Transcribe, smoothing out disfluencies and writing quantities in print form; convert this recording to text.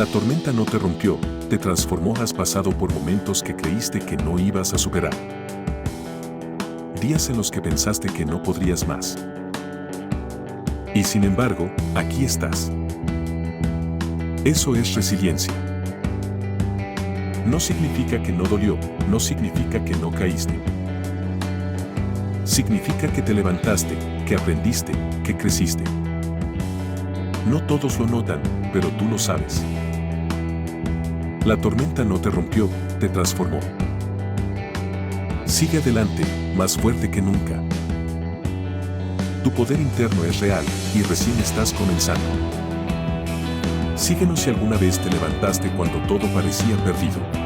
La tormenta no te rompió, te transformó. Has pasado por momentos que creíste que no ibas a superar. Días en los que pensaste que no podrías más. Y sin embargo, aquí estás. Eso es resiliencia. No significa que no dolió, no significa que no caíste. Significa que te levantaste, que aprendiste, que creciste. No todos lo notan, pero tú lo sabes. La tormenta no te rompió, te transformó. Sigue adelante, más fuerte que nunca. Tu poder interno es real y recién estás comenzando. Síguenos si alguna vez te levantaste cuando todo parecía perdido.